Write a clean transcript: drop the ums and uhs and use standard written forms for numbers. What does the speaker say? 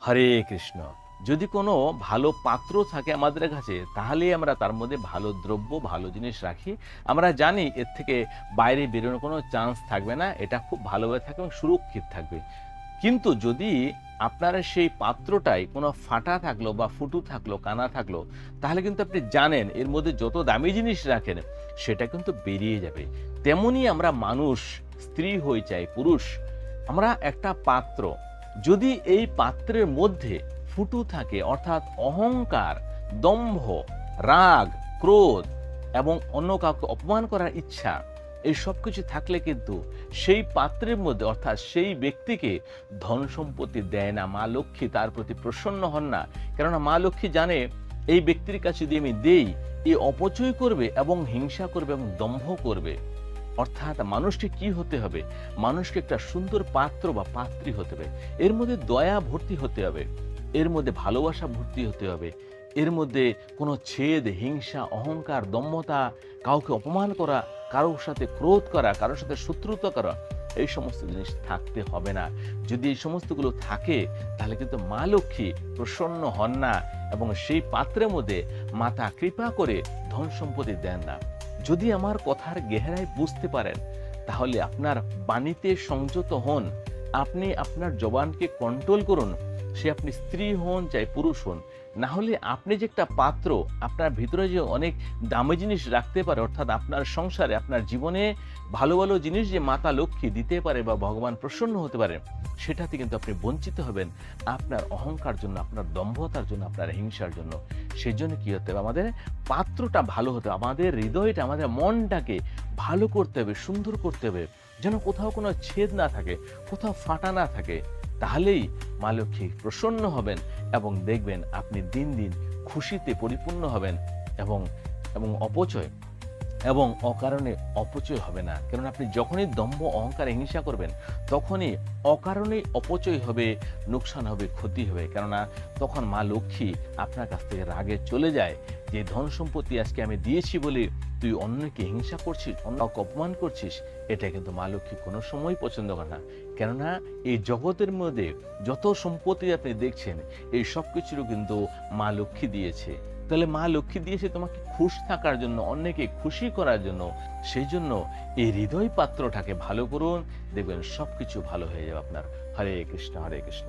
হরে কৃষ্ণ। যদি কোনো ভালো পাত্র থাকে আমাদের কাছে, তাহলেই আমরা তার মধ্যে ভালো দ্রব্য, ভালো জিনিস রাখি। আমরা জানি এর থেকে বাইরে বেরোনোর কোনো চান্স থাকবে না। এটা খুব ভালোভাবে থাকবে এবং সুরক্ষিত থাকবে। কিন্তু যদি আপনার সেই পাত্রটায় কোনো ফাটা থাকলো বা ফুটো থাকলো, কানা থাকলো, তাহলে কিন্তু আপনি জানেন এর মধ্যে যত দামি জিনিস রাখেন সেটা কিন্তু বেরিয়ে যাবে। তেমনই আমরা মানুষ, স্ত্রী হই চাই পুরুষ, আমরা একটা পাত্র, যদি এই পাত্রের মধ্যে ফুটো থাকে অর্থাৎ অহংকার, দম্ভ, রাগ, ক্রোধ এবং অন্য কাউকে অপমান করার ইচ্ছা, এই সব কিছু থাকলে কিন্তু সেই পাত্রের মধ্যে অর্থাৎ সেই ব্যক্তিকে ধন সম্পত্তি দেয় না। মা লক্ষ্মী তার প্রতি প্রসন্ন হন না। কেননা মা লক্ষ্মী জানে এই ব্যক্তির কাছে যদি আমি দেই, এ অপচয় করবে এবং হিংসা করবে এবং দম্ভ করবে। অর্থাৎ মানুষকে কি হতে হবে? মানুষকে একটা সুন্দর পাত্র বা পাত্রী হতে হবে। এর মধ্যে দয়া ভর্তি হতে হবে, এর মধ্যে ভালোবাসা ভর্তি হতে হবে, এর মধ্যে কোনো ছেদ, হিংসা, অহংকার, দম্ভতা, কাউকে অপমান করা, কারোর সাথে ক্রোধ করা, কারোর সাথে শত্রুতা করা, এই সমস্ত জিনিস থাকতে হবে না। যদি এই সমস্তগুলো থাকে তাহলে কিন্তু মা লক্ষ্মী প্রসন্ন হন না এবং সেই পাত্রের মধ্যে মাতা কৃপা করে ধন সম্পত্তি দেন না। যদি আমার কথার গেহারায় বুঝতে পারেন, তাহলে আপনার বাণীতে সংযত হন, আপনি আপনার জবানকে কন্ট্রোল করুন। সে আপনি স্ত্রী হন চাই পুরুষ হন, না হলে আপনি যে একটা পাত্র, আপনার ভিতরে যে অনেক দামি জিনিস রাখতে পারে, অর্থাৎ আপনার সংসারে, আপনার জীবনে ভালো ভালো জিনিস যে মাতা লক্ষ্মী দিতে পারে বা ভগবান প্রসন্ন হতে পারে, সেটাতে কিন্তু আপনি বঞ্চিত হবেন আপনার অহংকার জন্য, আপনার দম্ভতার জন্য, আপনার হিংসার জন্য। সেই জন্য কি হতে হবে? আমাদের পাত্রটা ভালো হতে হবে, আমাদের হৃদয়টা, আমাদের মনটাকে ভালো করতে হবে, সুন্দর করতে হবে, যেন কোথাও কোনো ছেদ না থাকে, কোথাও ফাটা না থাকে। তাহলেই মা লক্ষ্মী প্রসন্ন হবেন এবং দেখবেন আপনি দিন দিন খুশিতে পরিপূর্ণ হবেন এবং এবং অপচয় এবং অকারণে অপচয় হবে না। কারণ আপনি যখনই দম্ভ, অহংকার, হিংসা করবেন, তখনই অকারণেই অপচয় হবে, লোকসান হবে, ক্ষতি হবে। কেননা তখন মা লক্ষ্মী আপনার কাছ থেকে রাগে চলে যায় যে ধন সম্পত্তি আজকে আমি দিয়েছি বলে তুই অন্যকে হিংসা করছিস, অন্যকে অপমান করছিস, এটা কিন্তু মা লক্ষ্মী কোনো সময় পছন্দ করে না। কেননা এই জগতের মধ্যে যত সম্পত্তি আপনি দেখছেন, এই সব কিছুরও কিন্তু মা লক্ষ্মী দিয়েছে। তাহলে মা লক্ষ্মী দিয়েছে তোমাকে খুশ থাকার জন্য, অন্যকে খুশি করার জন্য। সেই জন্য এই হৃদয় পাত্রটাকে ভালো করুন, দেখবেন সবকিছু ভালো হয়ে যাবে আপনার। হরে কৃষ্ণ, হরে কৃষ্ণ।